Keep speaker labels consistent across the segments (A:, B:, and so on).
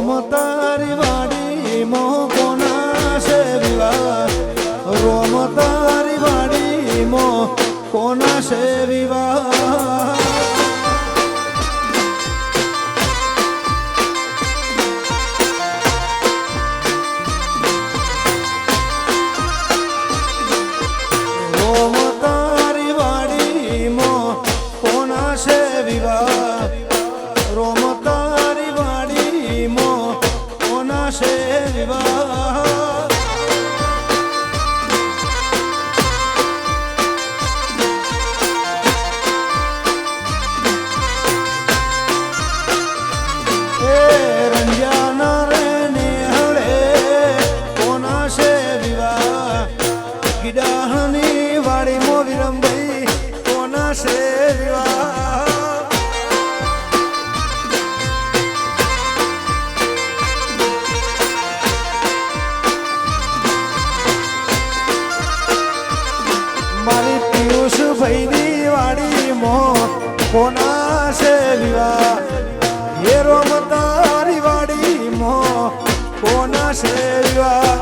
A: રોમ તારી વાડી મો કોના છે વિવાહ રોમ તારી વાડી મો કોના છે વિવાહ મારી પિયુષ ભાઈની વાડી મો કોના છે વિવાહ એ રોમ તારી વાડી મો કોના છે વિવાહ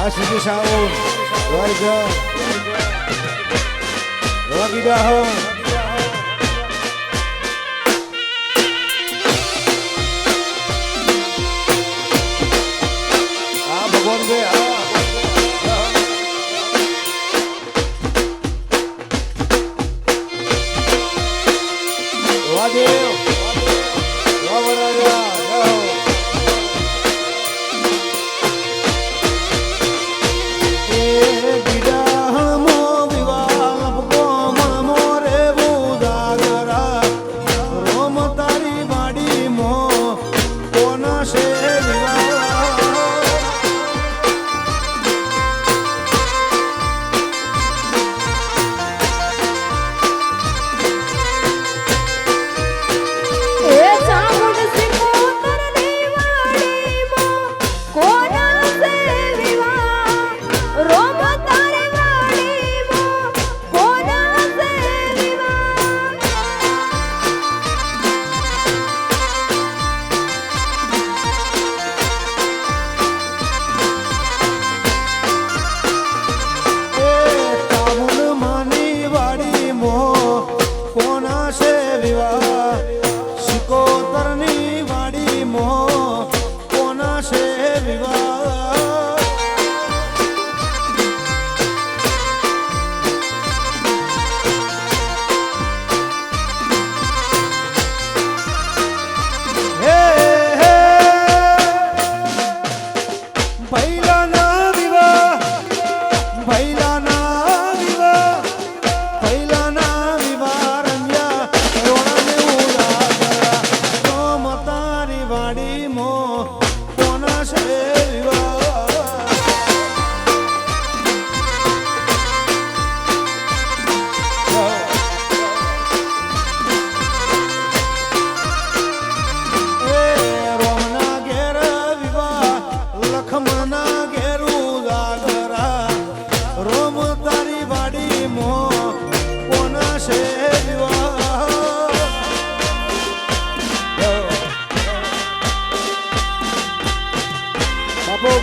A: Asli saun, warga, lagi dah. Bagon be, Waduh, Wawaraja.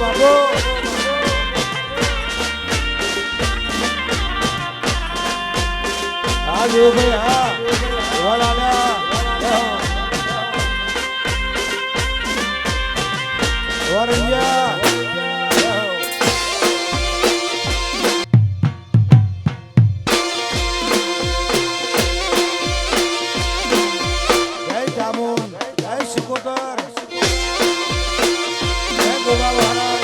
A: Babu. Ayo भैया, वाला Warnya. Jai Jamun, Jai Sikotar, Jai Gopal Maharaj.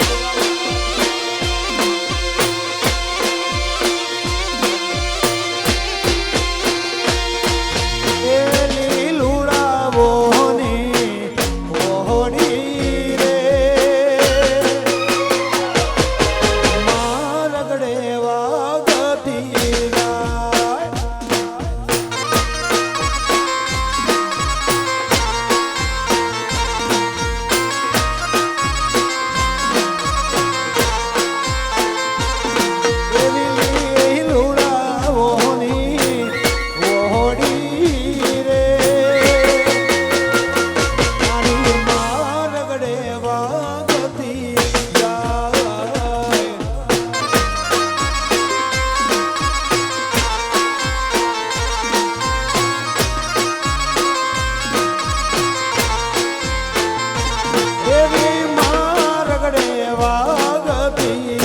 A: વાગતી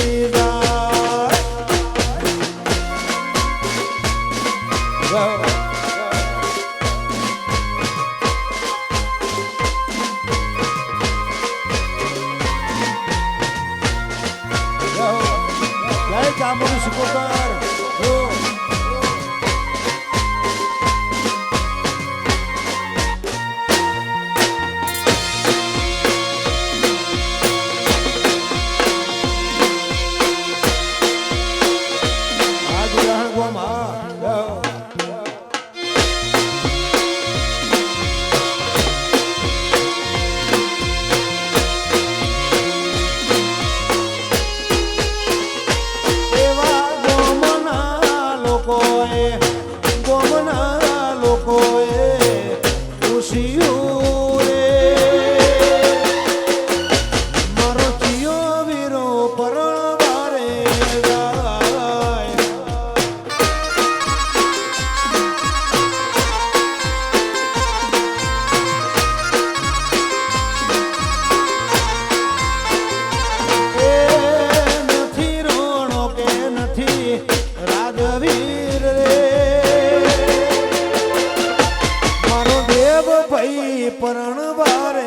A: જાય જય ચામુંડી સિકોતર પરણ બારે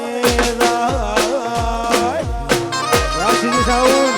A: રાશી સાઉન્ડ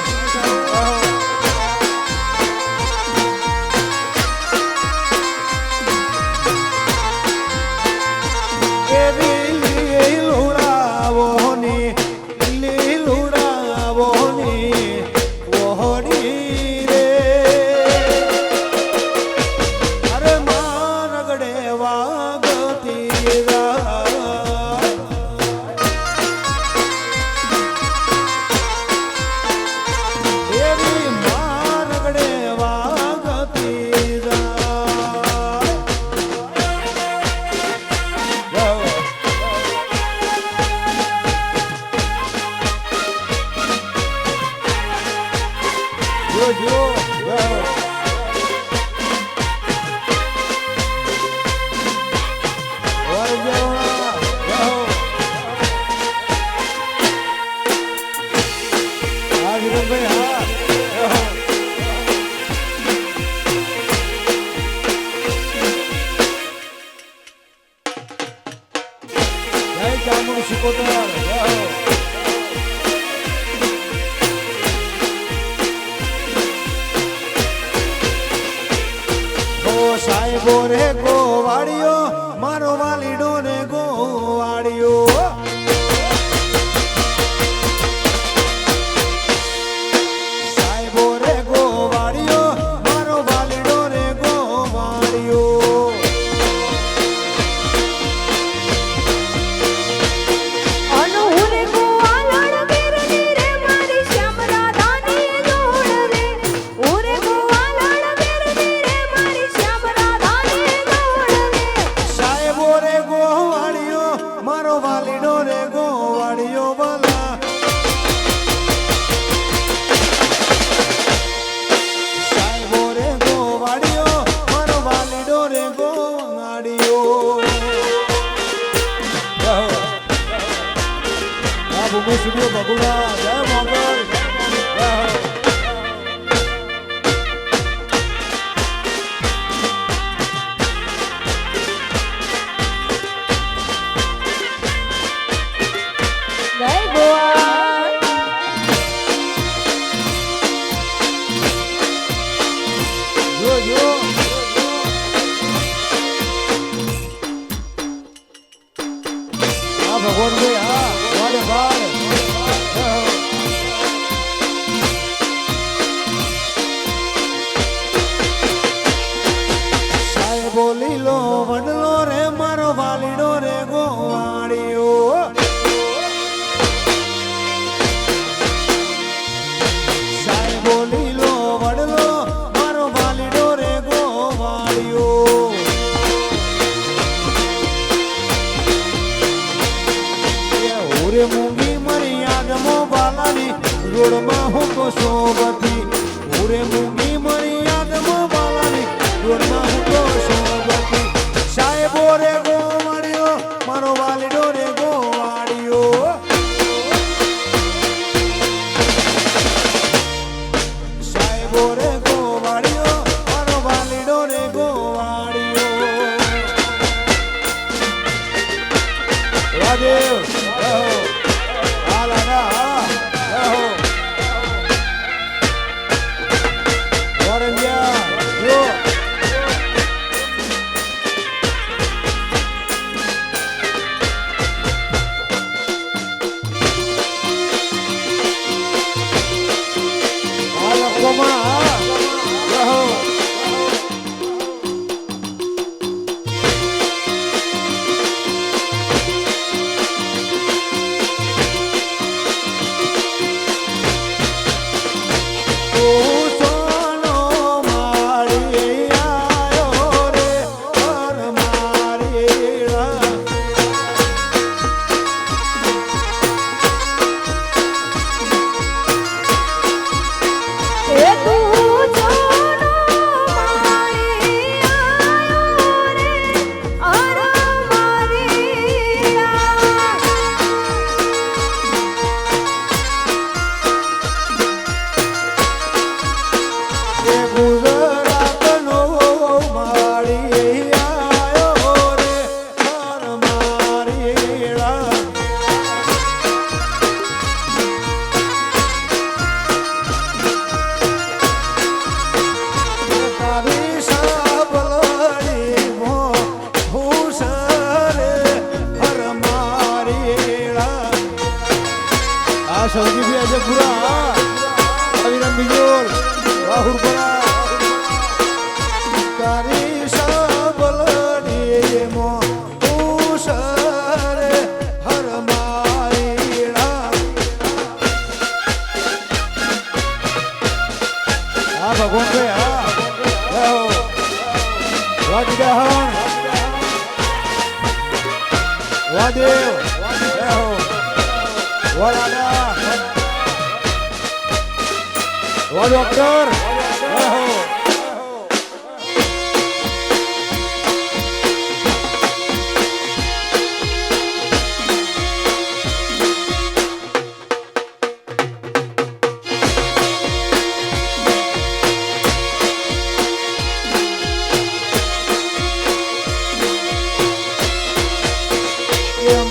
A: ચામુંડી સિકોતર સાહેબો રે ગોવાળિયો મારો વાલીડો ને ગોવાળિયો સાહેબો રે ગોવાળિયો મારો વાલીડો ને ગોવાળિયો
B: અનુરે ગોવાળણ બેરની રે મારી શ્યામ રાધાની જોડ રે ઓરે ગોવાળણ બેરની રે મારી શ્યામ રાધાની જોડ રે
A: સાહેબો રે ગોવાળિયો મારો વાલીડો રે ગોવાળિયો ભલા સાહેબો રે ગોવાળિયો મારો વાલીડો રે ગોવાળિયો ભૂમિ સ્ટુડિયો બગુડા જય મોગલ
B: જય ગોવા
A: જો જો હા ભગવાન ભાઈ હા વાડે વાડે સાહેબો લીલો વડલો રે મારો વાલીડો રે ગોવાળિયો સાહેબો લીલો વડલો મારો વાલીડો રે ગોવાળિયો ઓરે મૂંગી મરી યાદમો બાલાની રોડમાં હું તો શોભતી ઓરે મૂંગી મરી યાદમો બાલાની રોડમાં હું તો શોભતી સાહેબો રે ગોવાળિયો મારો વાલીડો રે ગોવાળિયો સૌજી ભી આજે પૂરા અવિરામ બીજોર રાહુલ પરા તારી સબલડી મો ઉસરે હર મારીડા આ ભગવાન ભાઈ હા જાઓ વાજગાહન વાદેવ જાઓ વાડા વા ડોક્ટર જાઓ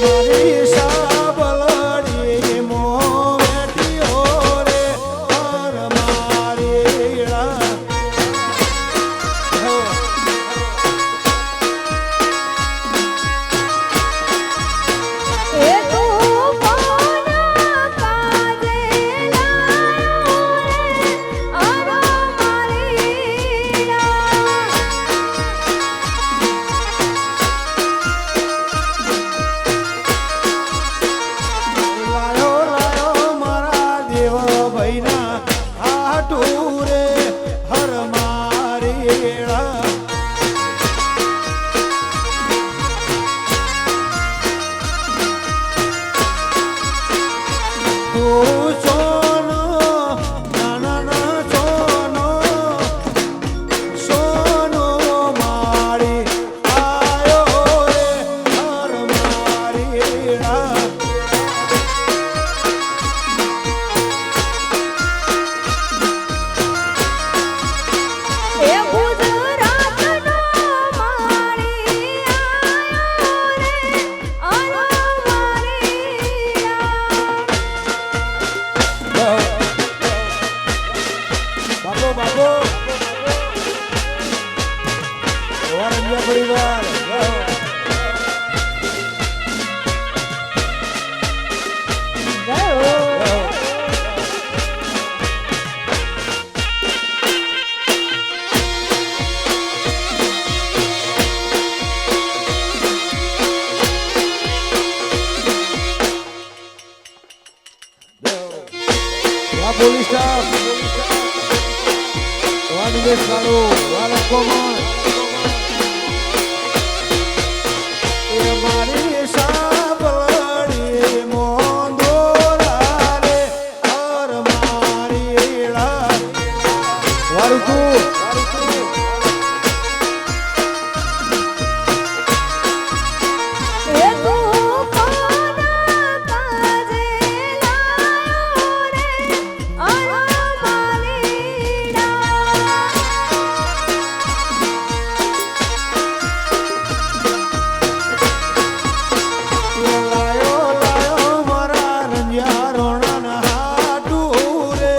A: મારી સાબલડી મો બેટીઓ રે હર મારીડા
B: એ તું કોના કાજે લાયો રે અરો મારીડા
A: લાયો લાયો મારા દેવ ભૈના હાટુ રે હર મારીડા તું સોનો નાના ના સોનો સોનો મારી આયો રે હર મારીડા
B: એ ગુજરાતનો મારી આયો રે અરો મારીડા
A: બાબો બાબો વારંગિયા પરિવાર પોલીસ સ્ટાફ વા નિમેશ કાળુ વા લખોમણ એ મારી સાબલડી મોંદોરા રે હર મારીડા વારુકુ
B: એ તું કોના કાજે લાયો રે અરો મારીડા
A: લાયો લાયો મારા રંજ્યા રોણાના હાટુ રે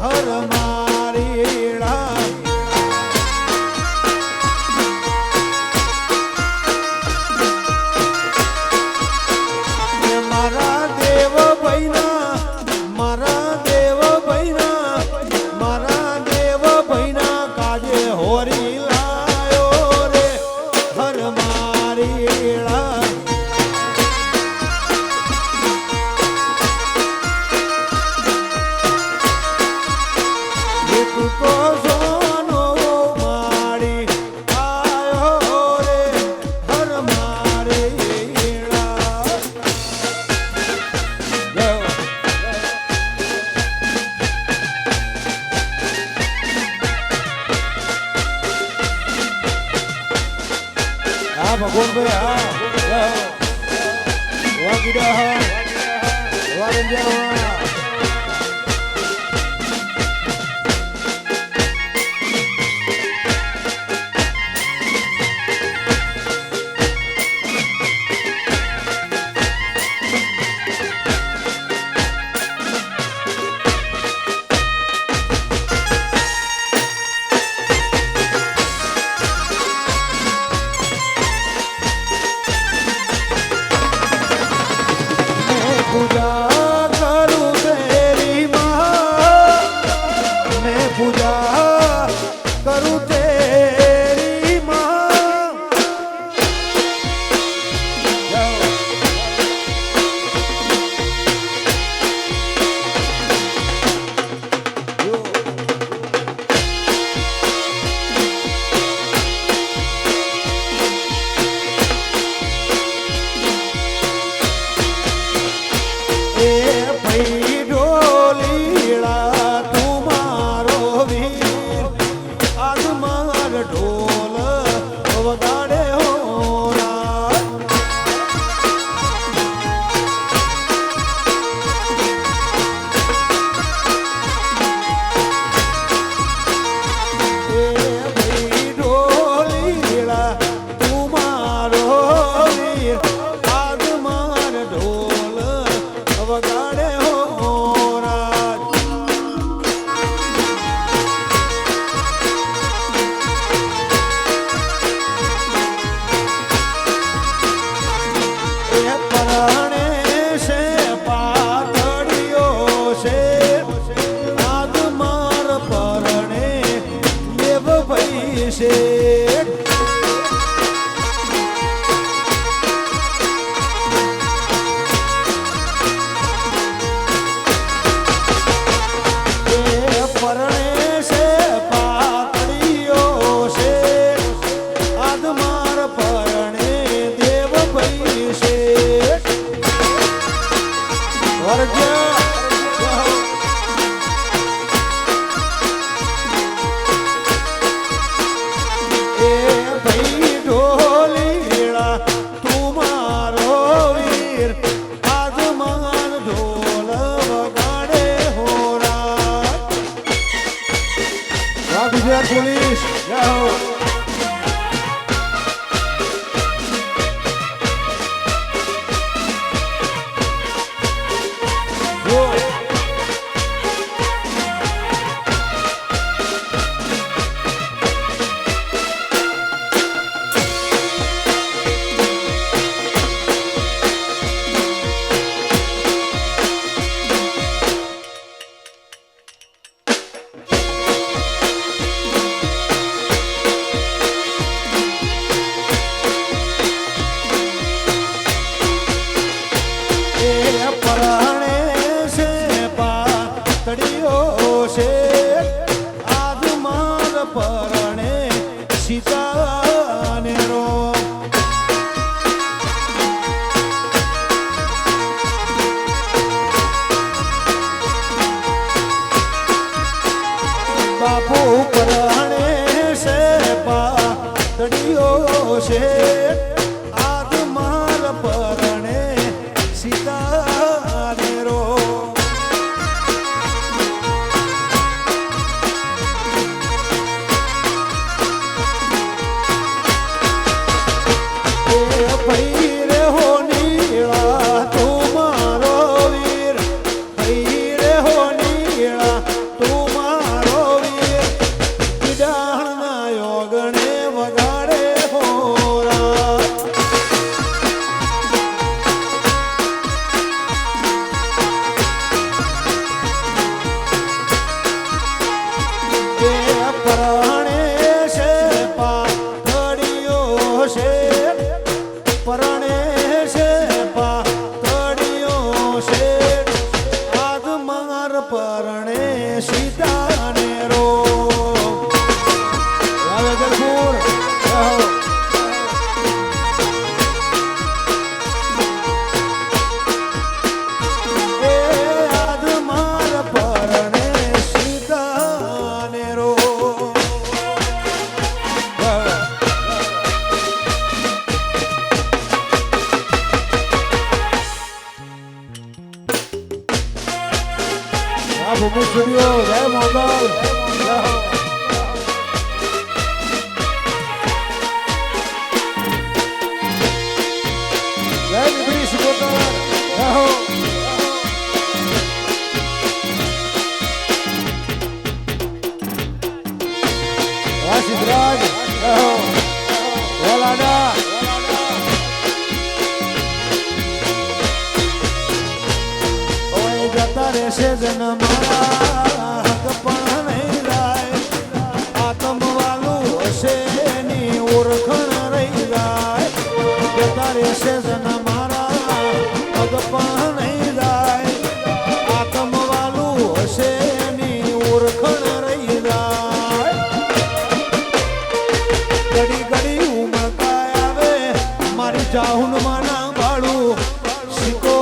A: હર મારીડા મારા દેવ ભૈના મારા દેવ ભૈના મારા દેવ ભૈના કાજે હોરી લાયો રે હર મારીડા એ તું તો સોનો મારી આયો રે હર મારીડા હા ભગવાન ભાઈ હા વા ગીડા હા વા રંજ્યા પૂજા કરું શેઠ ગુજરાત પોલીસ જય હો બાપુ પરણે છે પાતળીઓ છે આજ માર પરણે સીતા ને રો ભાઈ રે હો નીળા તું મારો વીર ભાઈ રે હો નીળા તું મારો વીર વિડાહણના યોગણે વગાડે હોરા એ પરણે છે પાતળીઓ છે પરણે છે પાતળીઓ છે આજ માર પરણે સીતા ને રો વાવેતરપુર એ આજ માર પરણે સીતા ને રો ભૂમિ સ્ટુડિયો જય મોગલ જય હો જય બીબડી સિકોતર જય હો વાહ સિદ્ધરાજ જય હો જય લાડા જતા રહેશે જન મારા હક પણ નહીં જાય આતમ વાલું હશે એની ઓળખણ રહી જાય જતા રહેશે જન મારા હક પણ નહીં જાય આતમ વાલું હશે એની ઓળખણ રહી જાય ઘડી ઘડી ઉમળકાય આવે મારી ચાહુન માના બાળું શીખો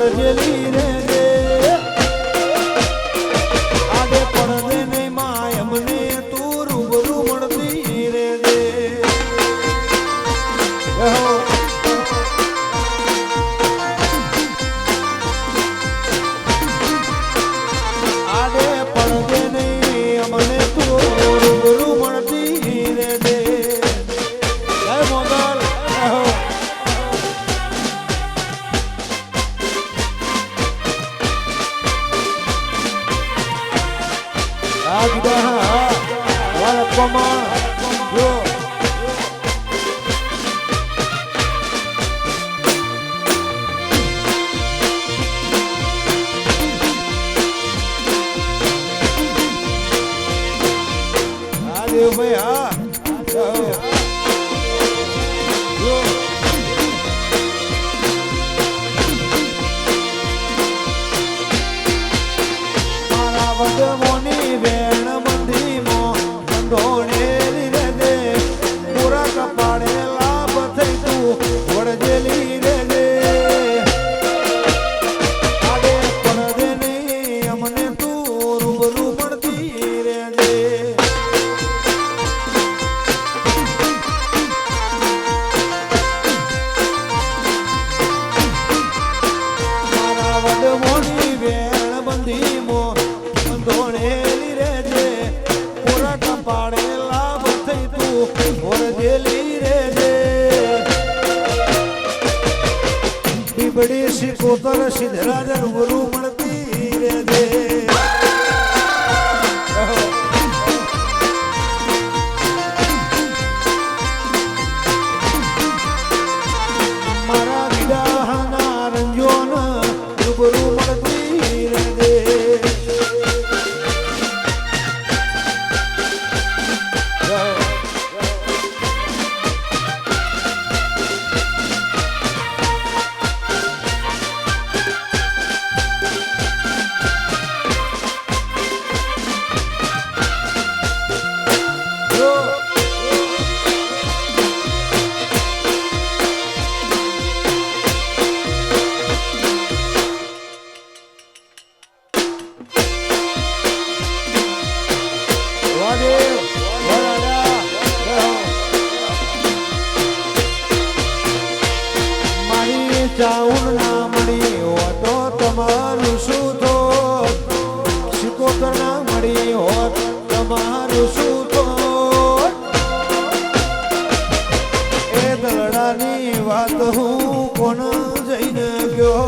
A: વરજેલી રે રે આડે પડદે નહીં માં એમને તું રૂબરૂ મળતી રે રે આડે પડદે નહીં અમને તું રૂબરૂ મળતી રે રે જય મોગલ મોની વેણ બંધી મો ધોણેલી રે દે પૂરા કપાળે લાભ થઈ તું વળજેલી રે દે આડે પડદે નહીં અમને તું રૂબરૂ મળતી રે દે મારા વડ મોની વેણ બંધી મો ધોણેલી રે જે પૂરા કપાળે લાભ થઈ તું વરજેલી રે જે બીબડી શિકોતર સિદ્ધરાજ રૂબરૂ મળતી રે જે મારા વિદાહના રંજોન રૂબરૂ મળતી રે દે ચાઉન ના મળી હોતો તમારું શું થોત શિકોતર ના મળી હોત તમારું શું થોત એ દલડાની વાત હું કોણ જઈને ગયો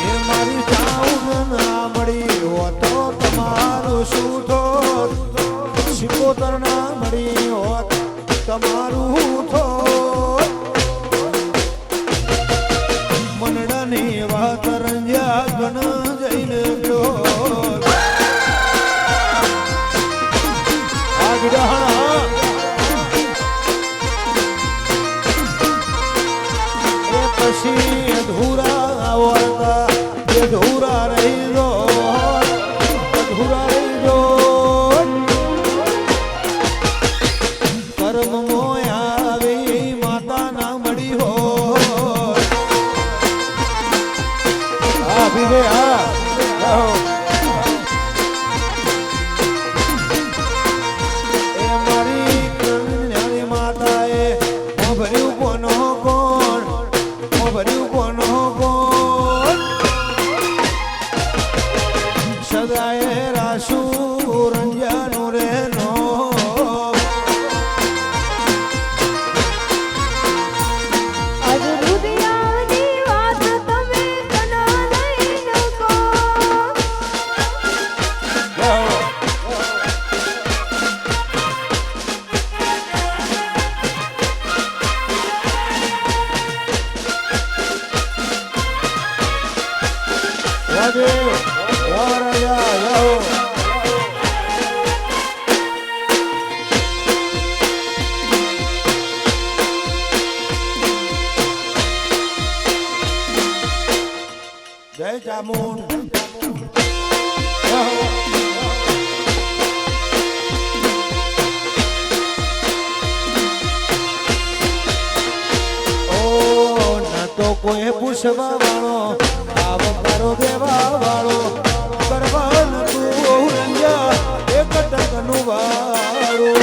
A: એ મારી ચાઉન ના મળી હોતો શું થોત શિકોતર ના મળી હોત તમારું થોત મનડાની વાત રંજ્યા ગણ જઈને ગયો આ વિડહણા એ પછી અધૂરા વર્તા અધૂરા રહી લો કર્મ મોયાવી માતા ના મળી હો આ ભીવે આ એ મારી કન્યાની માતાએ ભર્યું કોનો કોણ ભર્યું કોનો કોણ સદાય રાશુ રંજાનું રે નો જય ચામુંડ કોઈ પૂછવા વાળો આવકારો દેવા વાળો કરવાનું તું રંજા એક ટકનું વાળું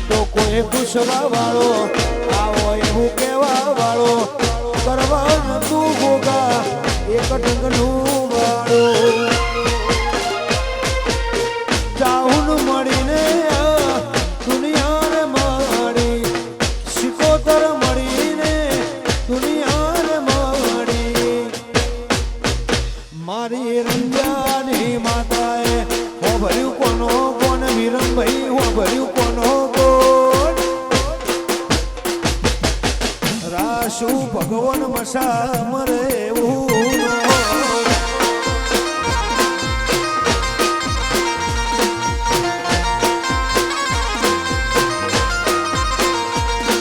A: તો કોઈ પૂછવા વાળો આવો એવું કેવા વાળો કરવાનું તું ગોગા એક ટકનું વાળું ચાહુન મળીને દુનિયાને માડી શિકોતર મળીને દુનિયાને માડી મારી રંજાની માતાએ હોભર્યું કોનો કોણ વિરમભાઈ હોભર્યું કોનો કોણ રાશુ ભગવાન મસા મરે એવું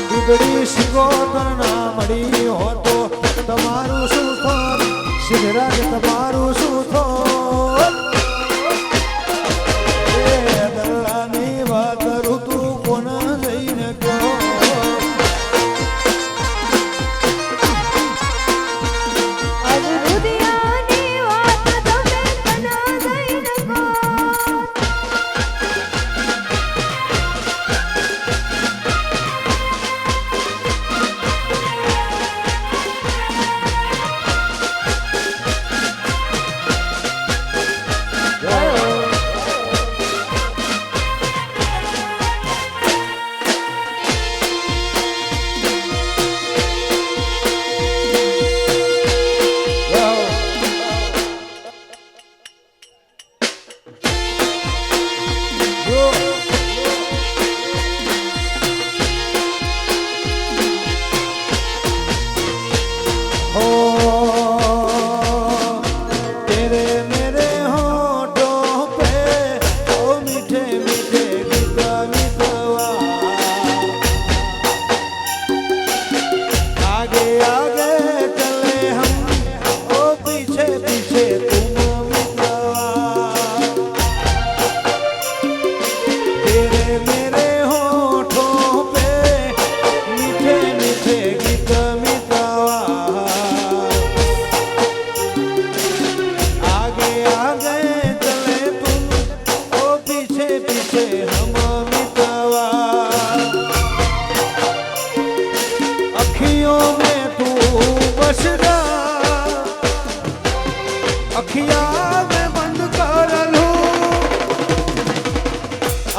A: બીગડી શિકોતર ના મળી હોતો તમારું શું થોત સિદ્ધરાજ તમારું શું થોત એ દલ્લાની વાત ઋતુ કોણ જઈને ગયો
B: આજ દુનિયાની વાત તમે કના જઈને કહો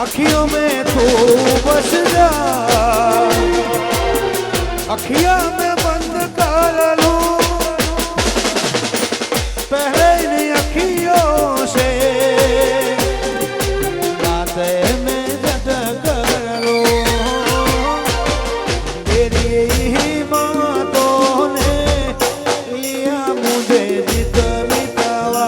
A: अखियों में तू बस जा अखियां में बंद कर लूं पहले इन अखियों से रातें में जट कर लूं तेरी ही बातों ने लिया मुझे जित मिटावा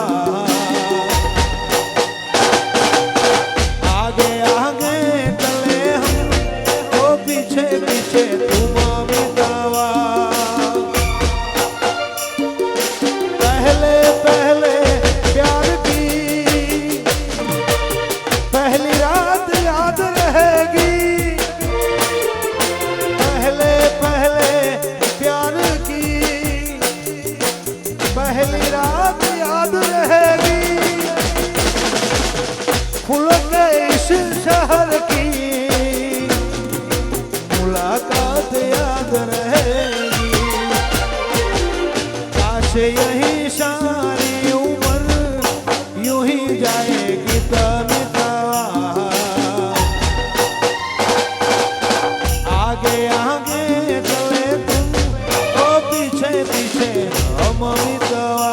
A: आगे आगे चले हम तो पीछे पीछे तुम मिटावा पहले पहले प्यार की पहली रात याद रहेगी पहले पहले प्यार की पहली रात याद रहेगी खुल के इस शहर की मुलाकात याद रहेगी काश यही सारी उम्र यूं ही जाएगी तमितावा आगे आगे चले तुम तो पीछे पीछे हम मितवा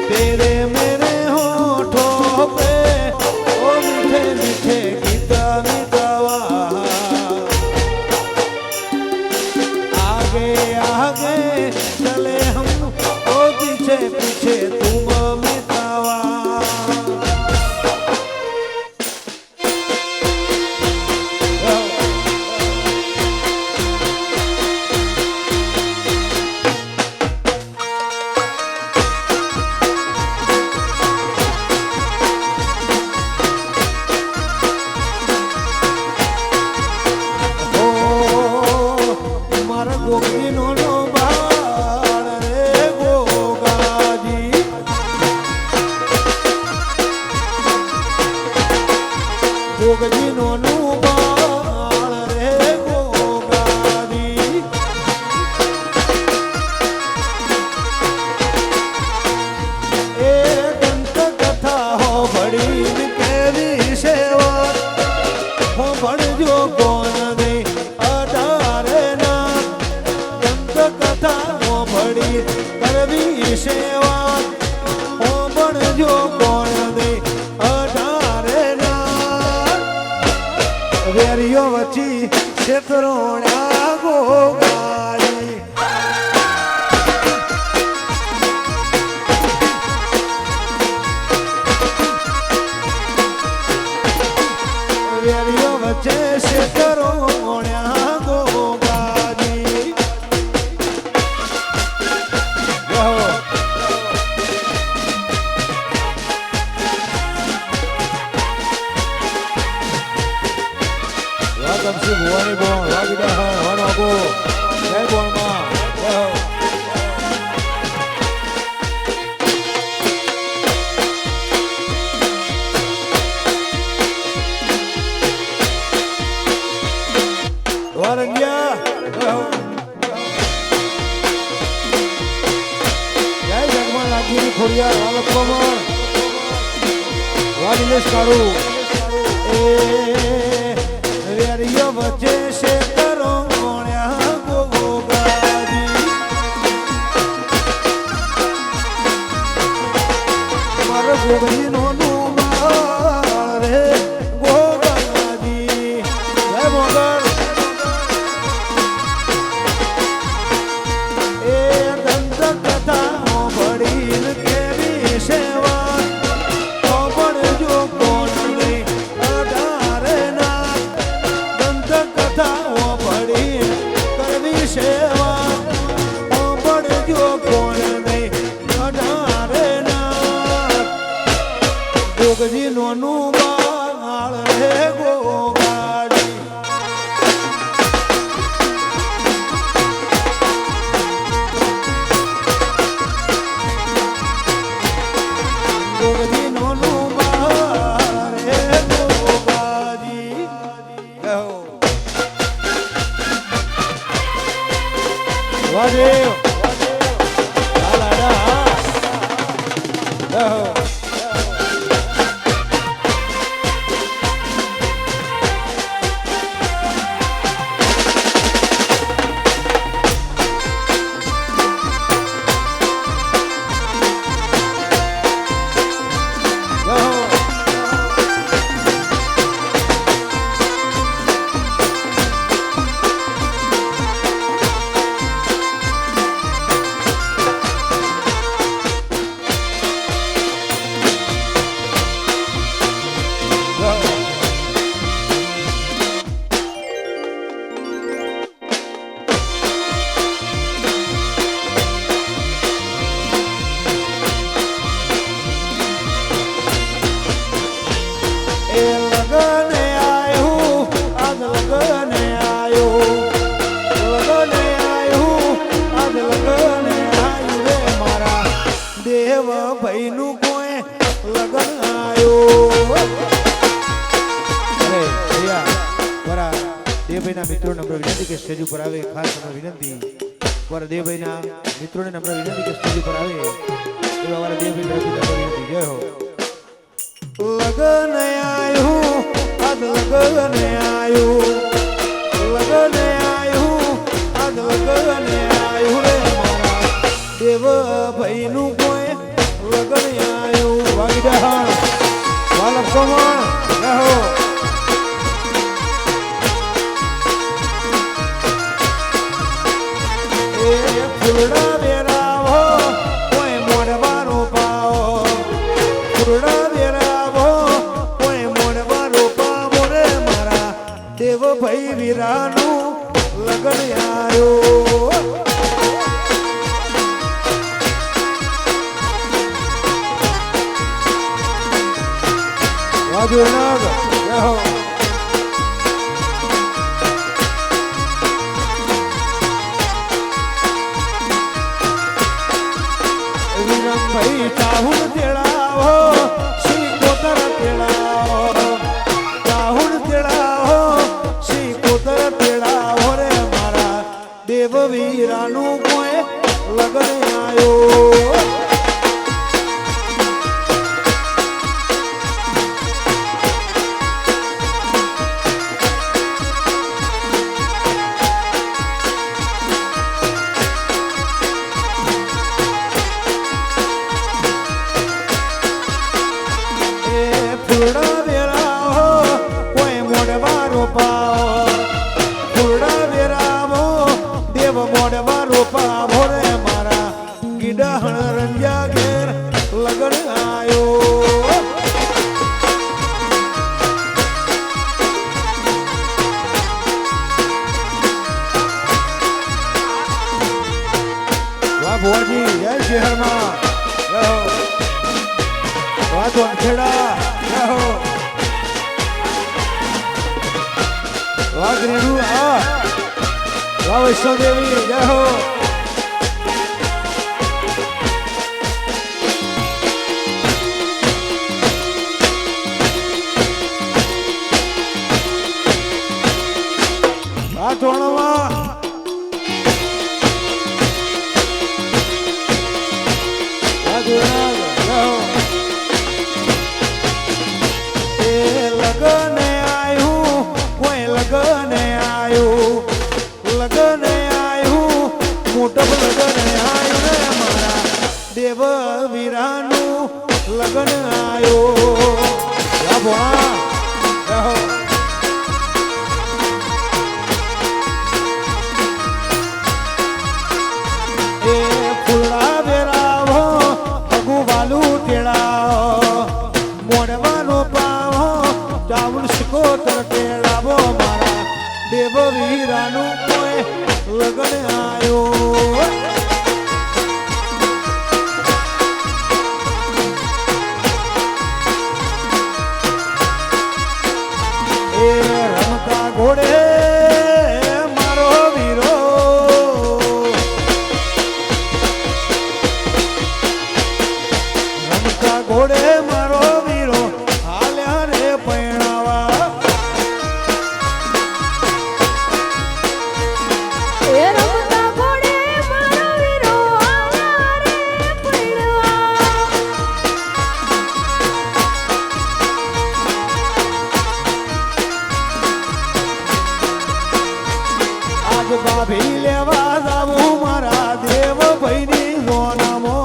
A: तेरे मेरे होठों पे ગોગજી નોનું બાળ રે ગોગાજી એ દંત કથા હો ભડીને કેવી સેવા હો ભણજો કોણ દે અઢારે ના દંત કથા હો ભડી કરવી સેવા હો ભણજો કોણ દે અઢારે ના વેરીઓ વચ્ચી ક્ષેત્રોણ્યા ગોગારી વેરીઓ વચ્ચે ક્ષેત્રોણ્યા ગોગારી વાગમસી ભુવાની બોણ વાગીડા હણ હણો જય બોણમાં જય હો વારંગિયા જય હો જય જગમાં લાગીની ખોડિયાર વાલક કોમળ વાડીલેશ કાળું એ વેરીઓ વચ્ચે છે કરો મોણ્યા ગોગાજી મારો ગોગજી નોનું બાળ રે ગોગાજી જય મોગલ એ દંત કથા ભડીને કેવી સેવા જો કોણ નહીં અઢારે ના દંત કથાઓ ભળી કરવી સેવા પડજો કોણ નહીં અઢારે ના ગોગજી નોનું બાળ રે ગોગાજી ગોગજી નોનું બાળ રે ગોગાજી જય હો વાદેવ લાલાડા જય હો ભાઈનું કોઈ લગન આયો અરે ભૈયા વરા દેવભાઈના મિત્રોને નમ્ર વિનંતી કે સ્ટેજ ઉપર આવે ખાસ નમ્ર વિનંતી વરા દેવભાઈના મિત્રોને નમ્ર વિનંતી કે સ્ટેજ ઉપર આવે એવા વરા દેવભાઈ તરફથી નમ્ર વિનંતી જય હો લગન આયો આદ લગન આયો લગન આયો આદ લગન આયો રે મારા દેવ ભાઈનું કોઈ લગન આયો વાગીડા વાલક કોમળ રહો એ ફૂલડા વેરાવો કોઈ મોડવાનો પાવો ફૂલડા વેરાવો કોઈ મોડવાનો પાવો રે મારા દેવ ભાઈ વીરાનું લગન આયો વાજુનાગ રહો વિનમભાઈ ચાહુણ તેડાવો શ્રી કોતર તેડાવો ચાહુણ ફૂલડા વેરાવો કોઈ મોડવા રોપાવો ફૂલડા વેરાવો દેવ મોડવા રોપાવો રે મારા ગીડહણ રંજા ઘેર લગન આયો વાહ ભુવાજી જય શહેરમાં રહો વાહ ધોનખેડા રહો વાહ ગ્રેડુ વાહ વૈષ્ણોદેવી જય હો વાહ ધોણવા લગન આયું મોટપ લગન આયું રે મારા દેવ વીરાનું લગન આયો એ ફૂલડા વેરાવો ભગુવાલું તેડાવો મોડવાનો પાવો ચાવલ શિકોતર તેડાવો મારા દેવ વીરાનું કોઈ લગન આયો એ રમતા ઘોડે મારો વીરો રમતા ઘોડે મારો વીરો હાલ્યા રે પૈણાવા
B: એ રમતા ઘોડે મારો વીરો આયા રે પૈણવા
A: આજ ભાભી લેવા જાવું મારા દેવ ભાઈની જોનામો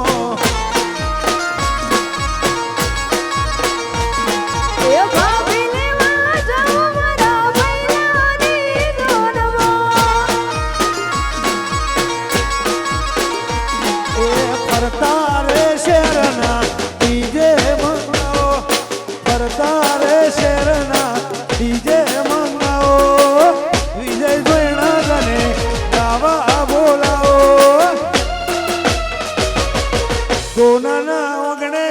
B: એ ભાભી લેવા જાઉં મારા પૈણાની જોનમાં
A: એ ફરતા રે શેરના ડીજે મંગાવો ફરતા રે શેરના ડીજે મંગાવો વિજય જોઈના ગને ગાવા બોલાવો સોનાના ઓગણે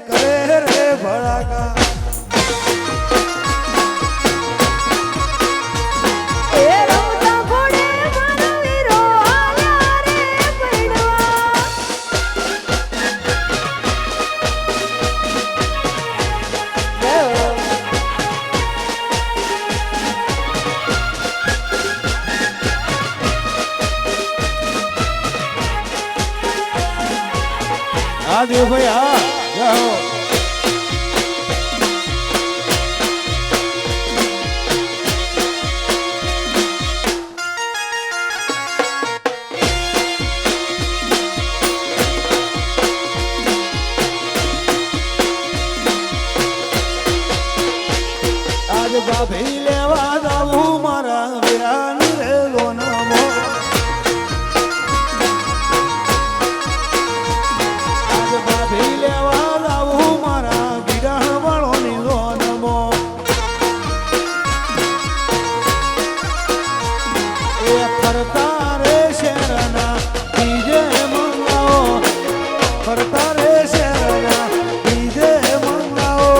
A: કરે રે ભડાકા
B: એ રમતા ઘોડે મારો વીરો આયા રે પૈણવા
A: આ દેવભાઈ હા જાઓ આજ ભાભી લેવા જાવું મારા વીરાન રે લોનામો આજ ભાભી લેવા જાવું મારા ગીરા વાળોની લોનામો એ ફરતા રે શેરના ડીજે મંગાવો ફરતા રે શેરના ડીજે મંગાવો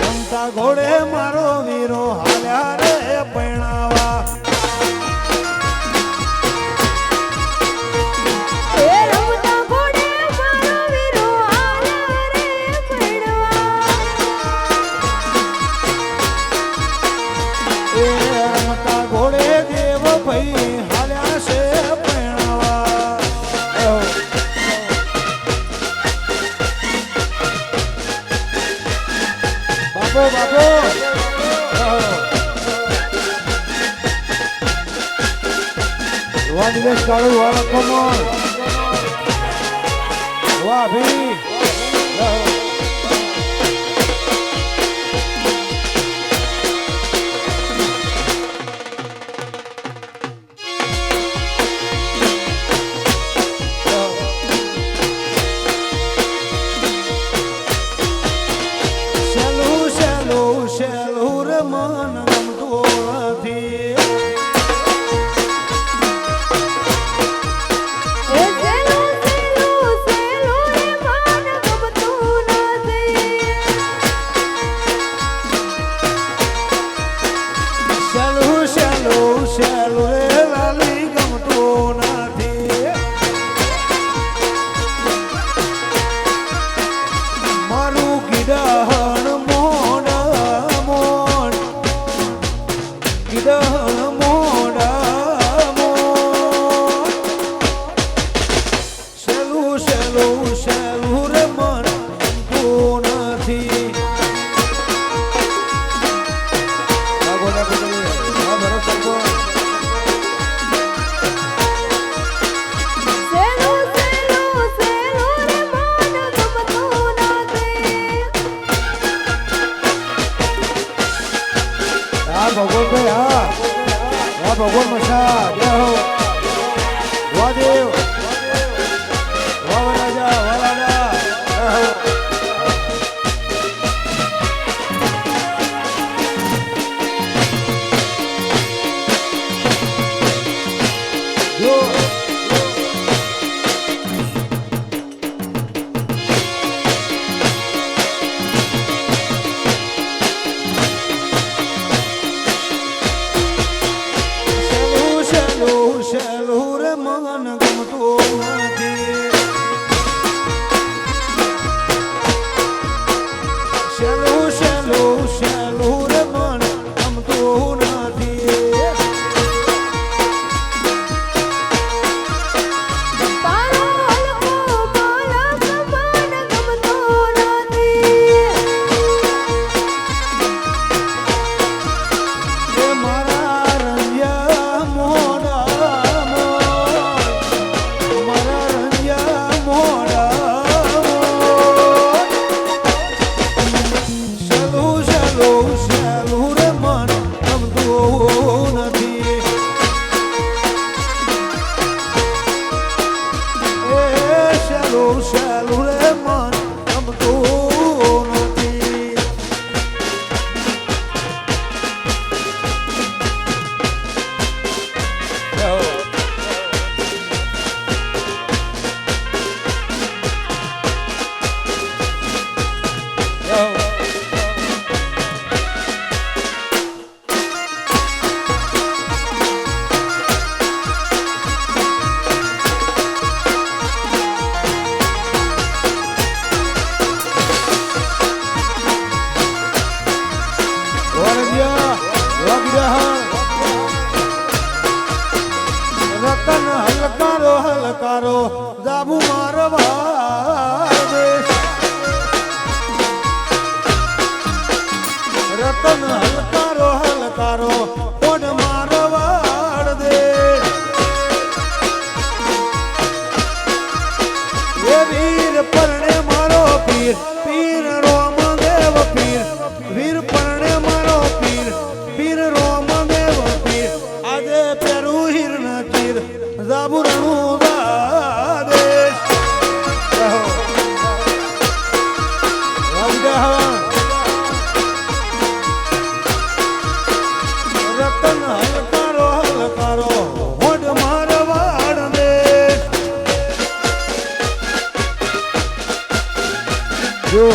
A: રમતા ઘોડે મારો વીરો હાલ્યા રે પૈણાવા
B: એ રમતા ઘોડે મારો વીરો આયા રે પૈણવા
A: એ રમતા ઘોડે દેવ ભાઈ હાલ્યા છે પૈણાવા બાપો બાપો વાહ દિવસ કાળું વાળા કોમળ વાહ ભી ભગવાનભાઈ હા ભગવાન મશા જય હો વાહ દેવ વાહ રાજા વાહ રાજા જય હો રતન હલકારો હલકારો જાબુ મારવા દેશ રતન હલકારો હલકારો કોણ મારવાડ દેશ એ વીર પરણે મારો પીર પીર રોમ દેવ પીર વીર પરણે મારો પીર પીર રોમ દેવ પીર આજે પેરું હિરણ ચીર જાબુરણું દાદેશ રતન હલકારો હલકારો હોડ મારવાડ દેશ જો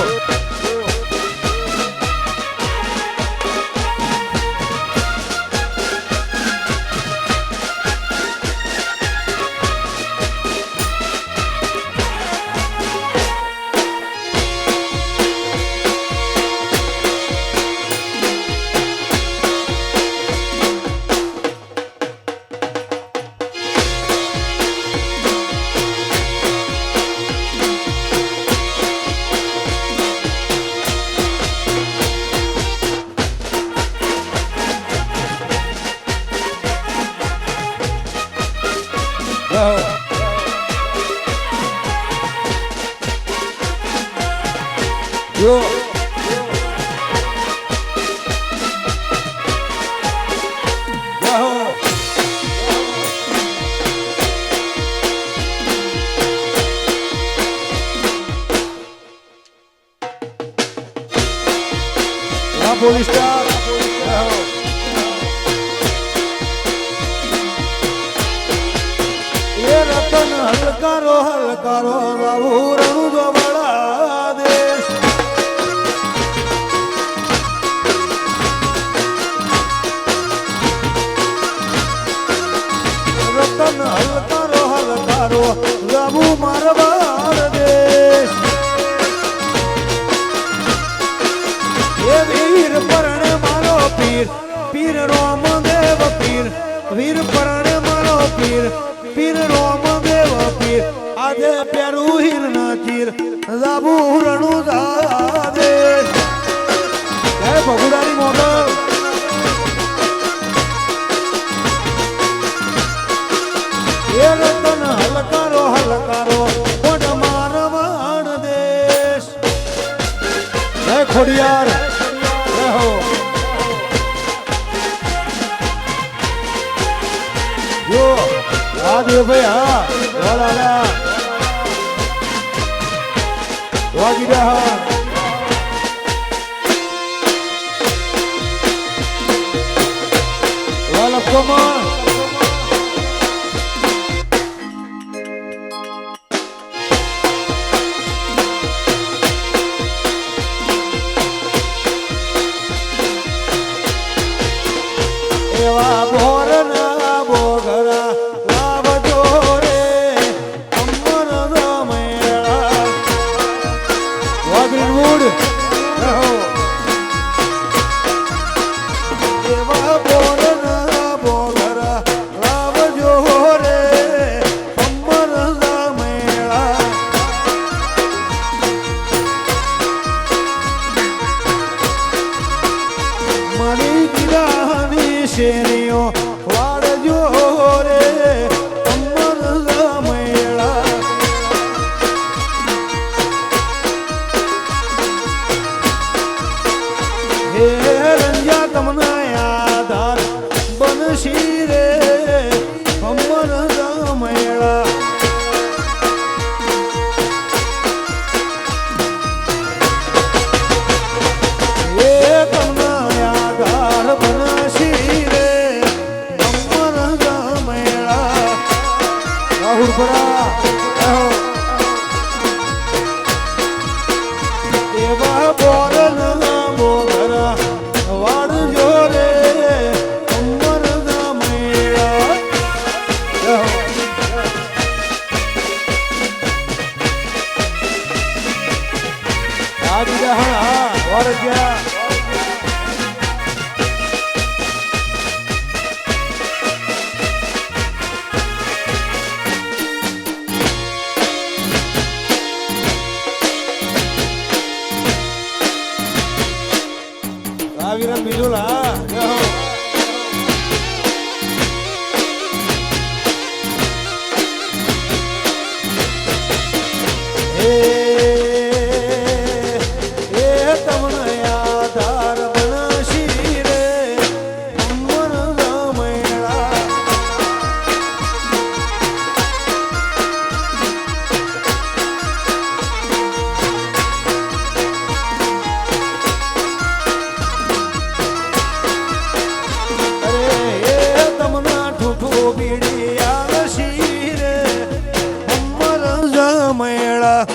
A: Yo. Police stop. ये रतन हलकारो हलकारो राहु रणु जो बड़ा देश रतन हलकारो हलकारो राहु मारवाड़ देश ये वीर परण मारो पीर पीर रोम देव पीर वीर परण मारो पीर पीर रोम देव पीर आदे प्यारू हिरण चीर जाबू रणु दादेश जय भगुडारी मोगल ये रतन हलकारो हलकारो कोड मारवाड़ देश जय खोडियार जय हो દેવ ભાઈ હા વાલા વાગી રહ્યા વાલા કોમા એવા ભોરના બોગરા લાવજો રે અમર રમેળા વાગરી મૂડ એવા ભોરના બોગરા લાવજો રે અમર રમેળા મારી ગિરાની શેરીઓ વાળજો રે અમર રમેળા હે રંજા તમને આધાર બનશી રે અમર રમેળા હે તમને આધાર બનશી રે અમર રમેળા રાહુલ પરા એવા બોરના બોગરા વાળજો રે અમર રમેળા આ બીજા હા વારજ્યા Viran bisu lah. તમને આધાર બનશી રે અમર રમેળા બીડી આવશી રે અમર રમેળા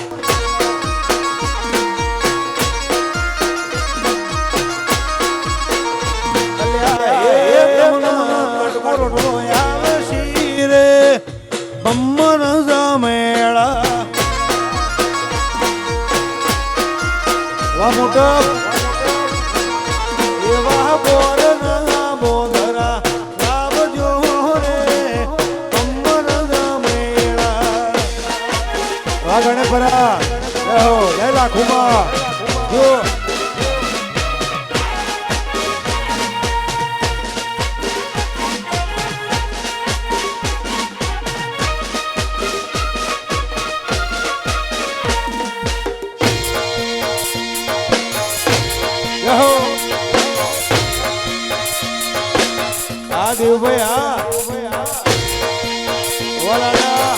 A: આવશી રે અમર રમેળા વા મોટા એવા બોરના બોધરા લાવજો રે અમર રમેળા વા ગણેપરા જય લાખુમા જો આ દેવ ભાઈ હા વાલા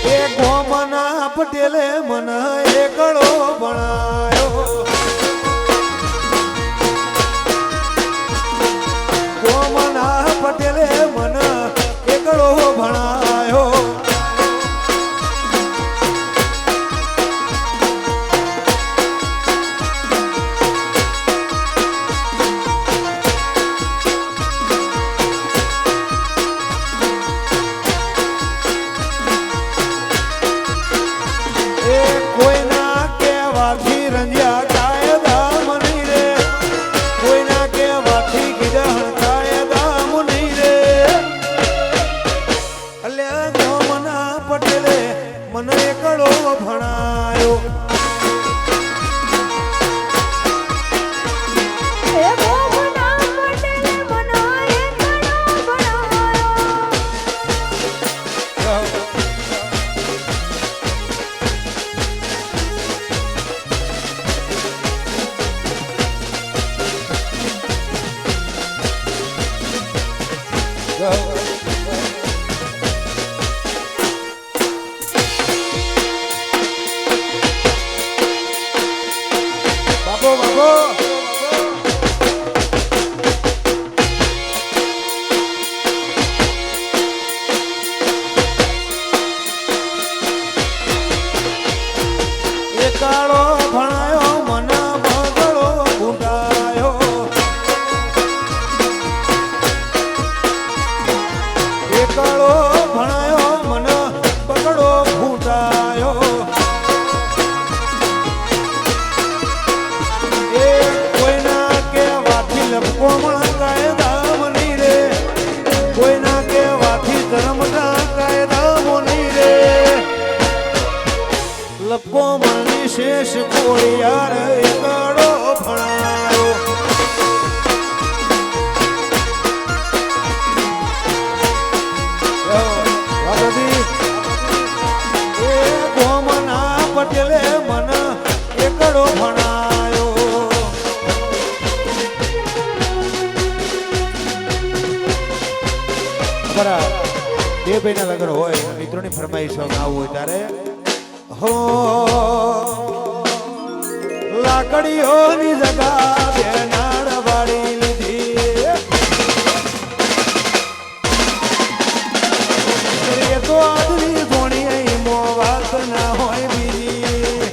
A: એ ગોમના પટેલે મને એકડો ભણાયો ગોમના પટેલે મને એકડો ભણાયો કોઈના કેવાથી રંજ્યા કાયદા મની રે કોઈના કેવાથી ગીધા કાયદા મુની રે અલ્યા ગોમના પટેલે મને એકડો ભણાયો
B: હે ગોમના પટેલે મને એકડો ભણાયો
A: શેષ ખોડિયાર એકડો ભણાયો એ ગોમના પટેલે મન એકડો ભણાયો બરાબર બે ભાઈના લગ્ન હોય મિત્રોની ફરમાઈશ આવું હોય ત્યારે હો લાકડીઓની જગા બેનાડ વાળી લીધી એ તો આદરી ધોણી અહીં મો વાત ના હોય બીજી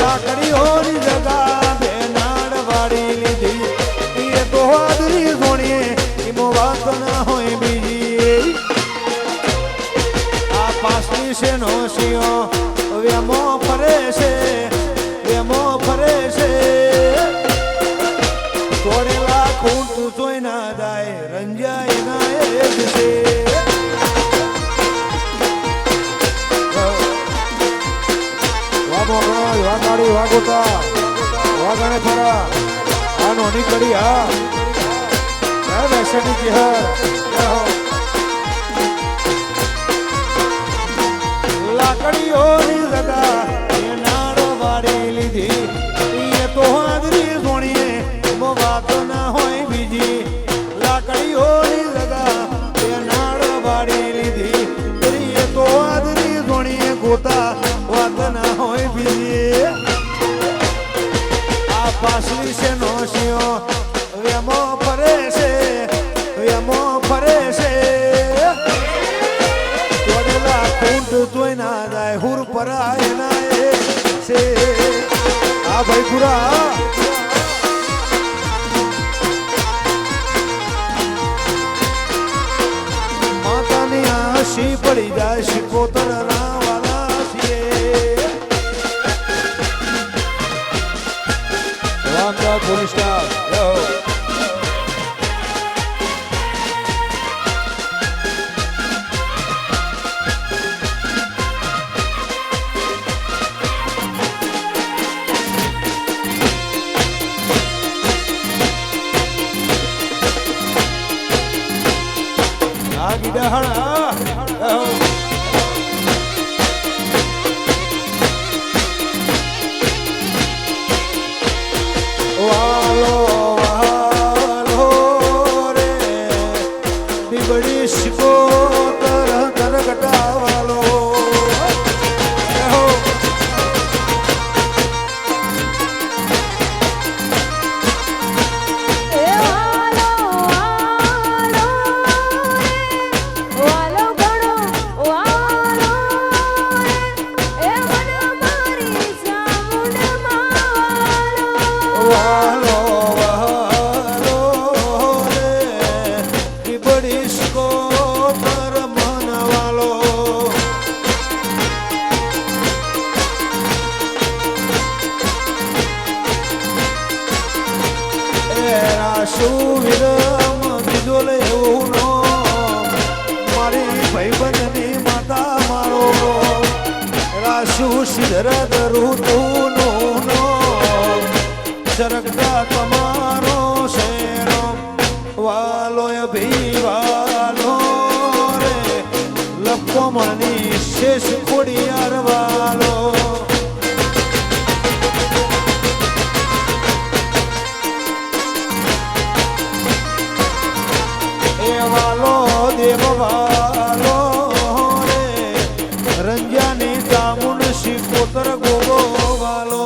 A: લાકડીઓની જગા બેનાડ વાળી લીધી એ તો આદરી ધોણી એમો વાત ના હોય બીજી આ પાસની છે નો શિયો વેમો ફરે છે તોડેલા ખૂંટ જોઈ ના જાય રંજાય ના એક છે વાગો વાગાડી વાગોતા વાગાણે ફરા આનો નીકળી હા વેસણી જહર લાકડીઓની જગા એ નાળ વાળી લીધી એ તો હાજરી સોણીએ વાત ના હોય બીજી લાકડીઓની જગા એ નાળ વાળી લીધી એ તો હાજરી સોણીએ ગોતા વાત ના હોય બીજી આ પાસલી છે નો શિયો વેમો ફરે છે તોડેલા ખૂંટ જોઈ ના જાય હુર પરાય ના એ છે આ ભાઈ પુરા માતાની આશી પડી જાય શિકોતર ના વાલા છીએ રામદાસ પોલીસ સ્ટાફ સરગતા તમારો શેરો વાલો ભીવાલો રે લપકો મણી શેષ ખોડિયાર વાલો એ વાલો દેવ વાલો રે રંજાની ચામુંડ શિકોતર ગોગો વાલો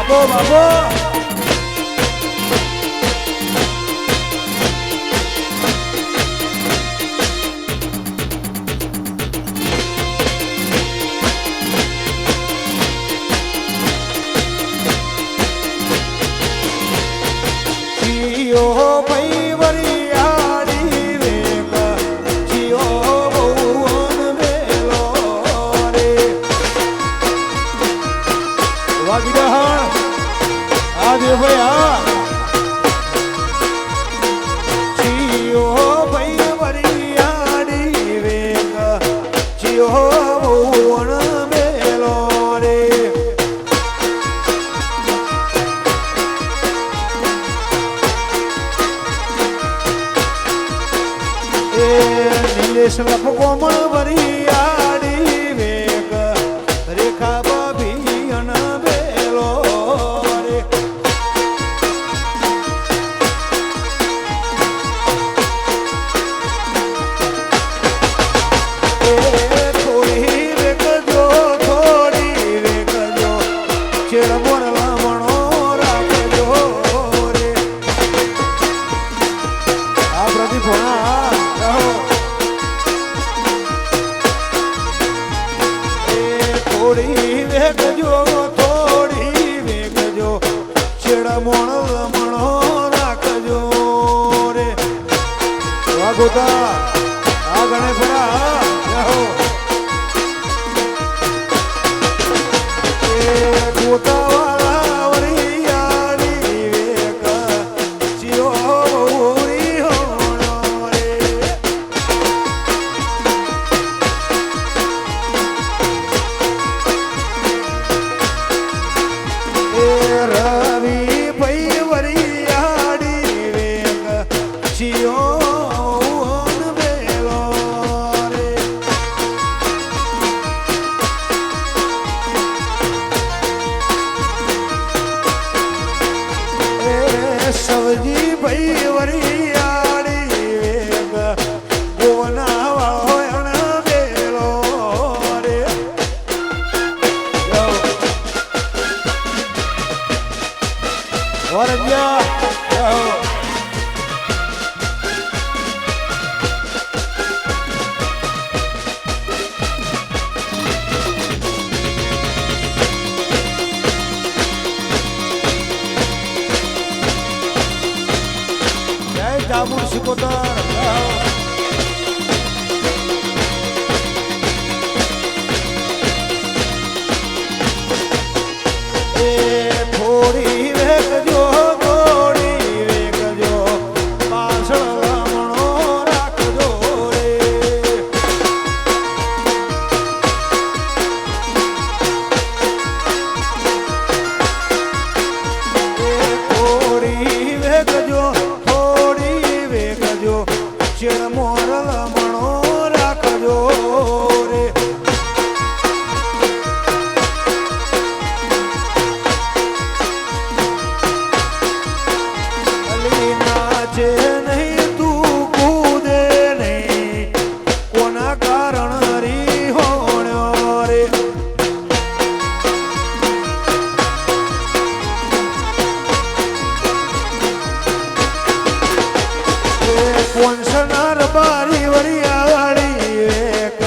A: બાબો ભાઈ વરિયાળી વેગ જીઓ ભુવન દેશ લપ કોમળ વરિયાળી વેગ રેખા બાબી અન બેલો રે થોડી વેગજો ચેડ મોરલા મણો રાખજો રે આ પ્રદીપ થોડી વેગજો ચેડ મોરલા મણો રાખજો રે વાગોતા આ ગણે ભરા ગોતાવાળા વરિયાળી વેગ ચિયોરી હોણો રે રવિ ભાઈ વરિયાળી વેગ ચિયોન બેલો રે સવજી ભાઈ વરિયાળી વેગ ગોના વાળો અણ બેલો રે વરજ્યા જામુન શિકોતર થોડી વેગજો પાછળ લમણો રાખજો રે થોડી વેગજો ચેડ મોરલા મણો રાખજો રે અલી નાચે નહીં તું કૂદે નહીં કોના કારણ હરી હોણ્યો રે કોન્સનર બારી વરિયાળી વેગ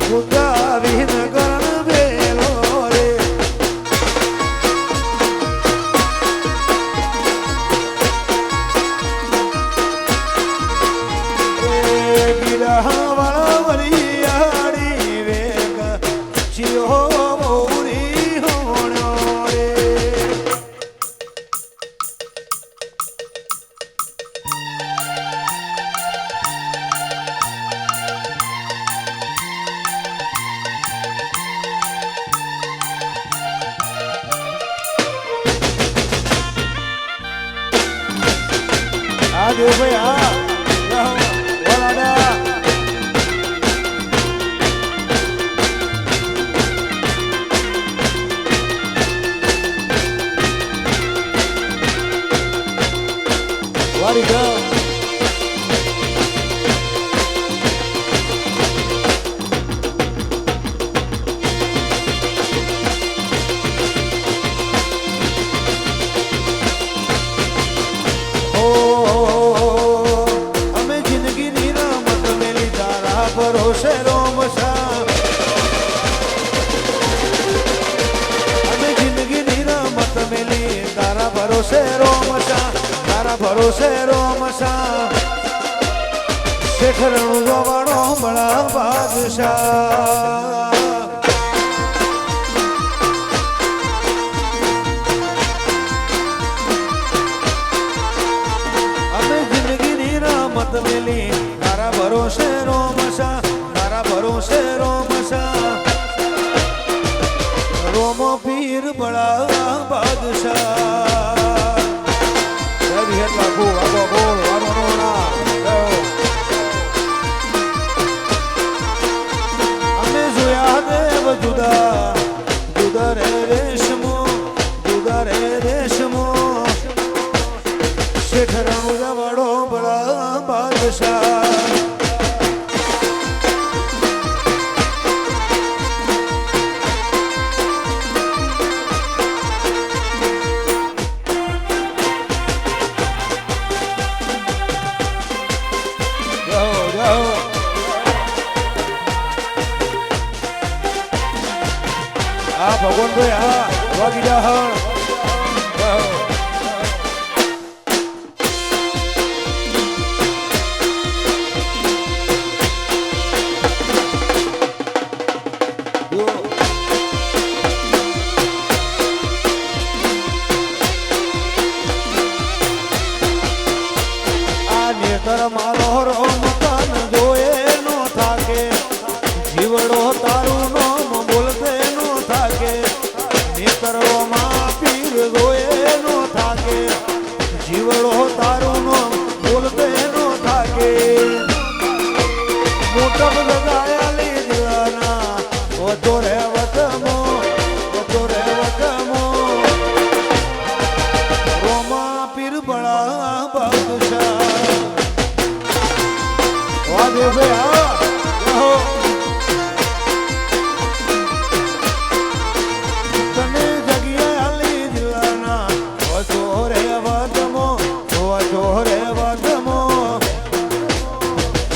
A: ગુદાવી નગર બેલો રે ગિરહાવાળા વરિયાળી વેગ ચિયો મોરી હોણ્યો રે આ દેવ ભાઈ વલાડા વારી ગયો ભરોસે રોમસા અમે જિંદગીની રમત મેલી તારા ભરોસે રોમસા શેખરણું જોવાળો બળા બાદશાહ અમે જિંદગીની રમત મેલી તારા ભરોસે રોમસા રોમો પીર બળા બાદશાહ જય હેતલા કો આગો બોલ વારો ના બાદશાહ ભગવાન ભાઈ હા વાગી જા હણ આ નેતર મારો રોમ તન જોએ નો થાકે જીવડો તારું નામ બોલતે નો થાકે નેતરોમાં પીર જોએ નો થાકે જીવડો તારું નામ બોલતે નો થાકે મોટપ લગાયા લીધના વધો રે વતમો રોમા પીર બળા બાદશાહ વાહ દેવે આ તને જગ્યા લીધના વધો રે વતમો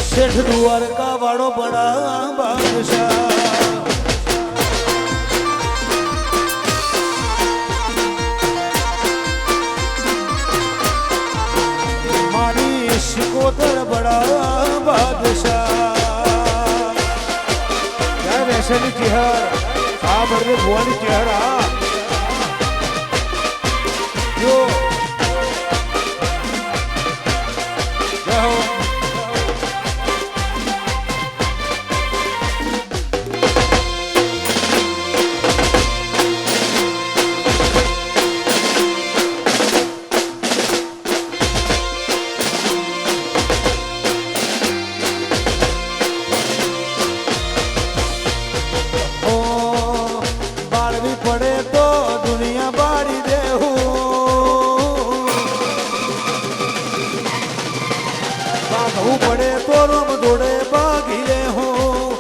A: શેઠ દ્વારકા વાળો બડા બાદશાહ મારી શિકોતર બડા બાદશાહ જય વૈશાલી ચેહર આ બરવે ભુવાની ચેહર આ જો જય હો પડે તો દુનિયા બાળી દેવું બાંધવું પડે તો રોમ દોડે ભાગી લેવું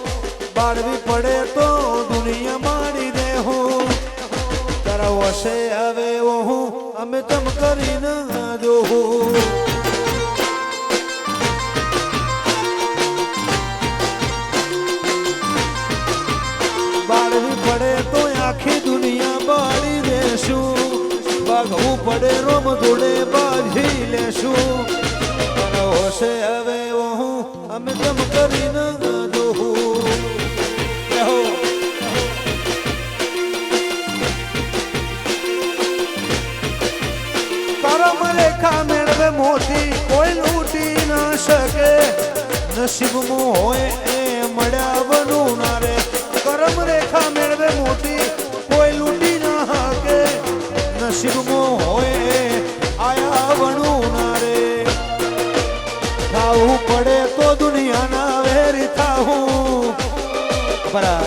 A: બાળવી પડે તો દુનિયા મારી દેવું તારા વસે આવે હું અમે તમ કરીને જોવું બાળવી પડે તો આખી દુનિયા બાળી દેશું ભાગવું પડે રોમ જોડે બાજી લેશું હોશે હવે હું અમે તમ કરીને જોવું કરમ રેખા મેળવે મોતી કોઈ લૂટી ના શકે નસીબમાં હોય એ મળ્યા બનું ના રે કરમ રેખા મેળવે મોતી કોઈ લૂટી ના હાકે નસીબમાં હોય આયા બનું ના રે થાવું પડે તો દુનિયાના વેરી થાવું બરા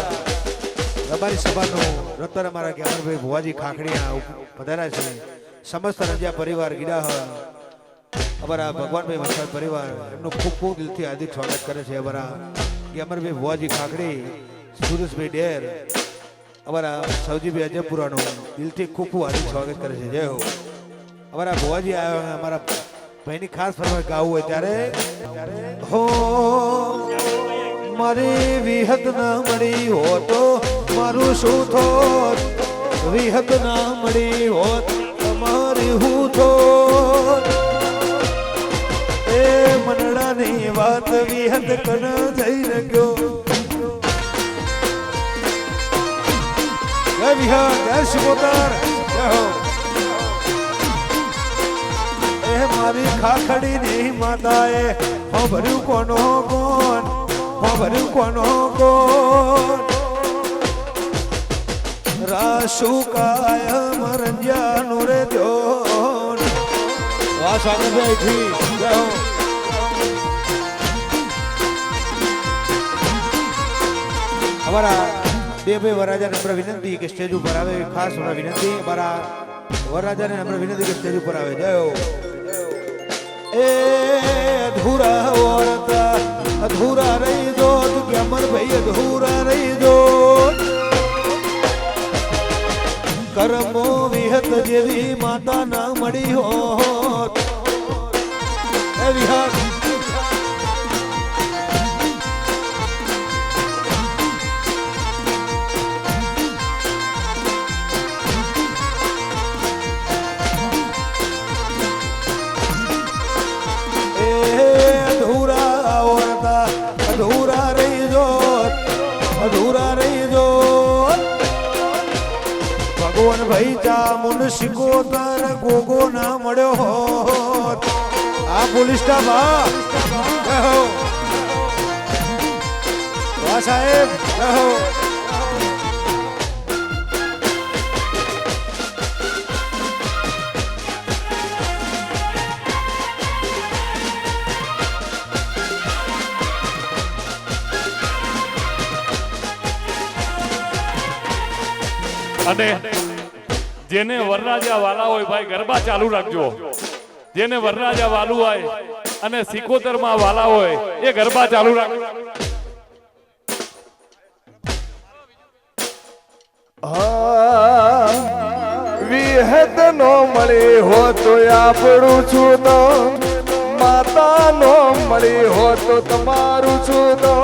A: અમારી સભાનું રતન અમારા કે અમરભાઈ ભુવાજી ખાખડીયા પધાર્યા છે સમસ્ત રંજિયા પરિવાર ગીડા અમારા ભગવાનભાઈ વસાદ પરિવાર એમનું ખૂબ ખૂબ દિલથી હાર્દિક સ્વાગત કરે છે અમારા કે અમરભાઈ ભુવાજી ખાખડી સુરેશભાઈ ડેર અમારા સૌજીભાઈ અજયપુરાનું દિલથી ખૂબ ખૂબ હાર્દિક સ્વાગત કરે છે જય હો અમારા ભુવાજી આવ્યા અમારા ભાઈની ખાસ ફરમાઈશ ગાવું હોય ત્યારે હો મારી વિહત ના મળી હોત મારું શું થોત વિહત ના મળી હોત તમારી હું થોત એ મનડાની વાત વિહત કન જઈને ગયો જય વિહત જય શિવોતર જય હો એ મારી ખાખડી ની માતાએ ભર્યું કોનો કોણ ભર્યું કોનો કોણ રાશુ કાયમ રંજ્યાનું રે ધ્યોન વાહ સ્વાગતભાઈ ઠી જય હો અમારા બે વરરાજાને નમ્ર વિનંતી કે સ્ટેજ ઉપર આવે ખાસ વિનંતી અમારા વરરાજાને નમ્ર વિનંતી કે સ્ટેજ ઉપર આવે જય હો એ અધૂરા ઓરતા અધૂરા રહી દો તું કે અમર ભાઈ અધૂરા રહી દો કરમો વિહત જેવી માતા ના મળી હોત એ વિહાર અધૂરા રહી જો અધૂરા રહી જો ભગવાન ભાઈ ચામુંડ સિકોતર ગોગો ના મળ્યો હોત આ પોલીસ સ્ટાફ વાહ સાહેબ
C: અને જેને વરરાજા વાલા હોય ભાઈ ગરબા ચાલુ રાખજો જેને વરરાજા વાલું હોય અને સિકોતર માં વાલા હોય એ ગરબા ચાલુ રાખજો
D: વિહત નો મળી હો તો આપણું છું તો માતા નો મળી હો તો તમારું છું તો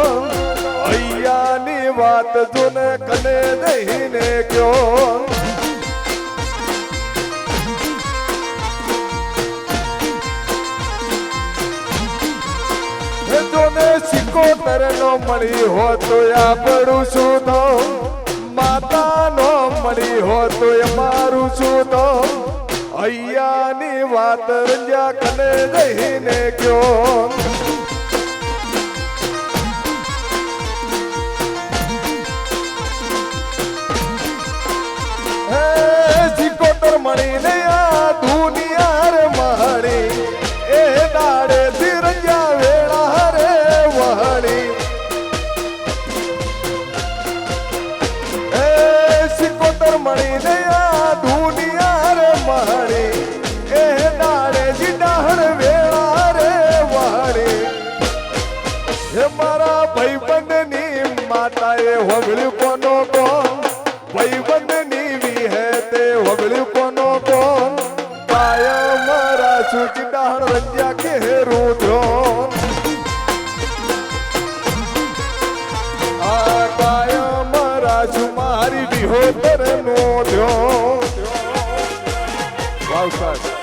D: અહીંયાની વાત જોને કને દઈને કયો જોને સિકોતર નો મળી હો તો આપણું છું તો માતા નો મળી હો તો અમારું છું તો અહીંયાની વાત રંજા કને દઈને કયો સિકોતર મળીને આ દુનિયા રે મળી એ દાડે ધીરંજા વેળા રે વહળી એ સિકોતર મળીને આ દુનિયા રે મળી એ દાડે જીડાહણ વેળા રે વહળી હે મારા ભાઈબંધની માતાએ વગળ્યું કોનો કોણ ભાઈબંધની વિહેતે વગળ્યું કોનો કોણ કાયમ રાછું ચીડાહણ રંજ્યા કેરું ધ્યોન આ કાયમ રાછું મારી વિહોતર નો ધ્યોન વાવ સાહેબ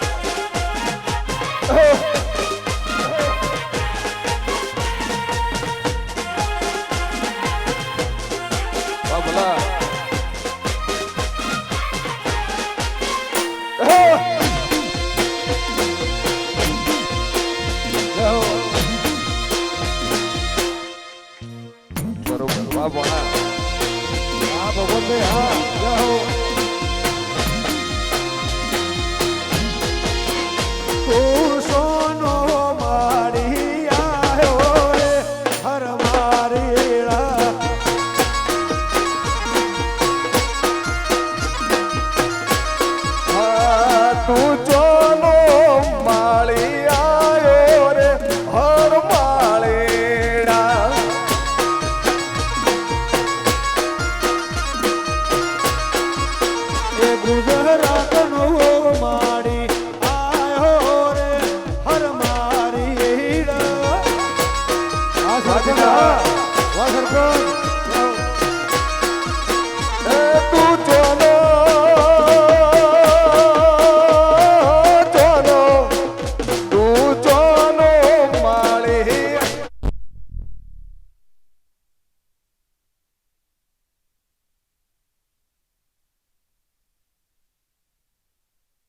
D: ભલા બરોબર વાહ ભણા
A: ભગવાન ભાઈ હા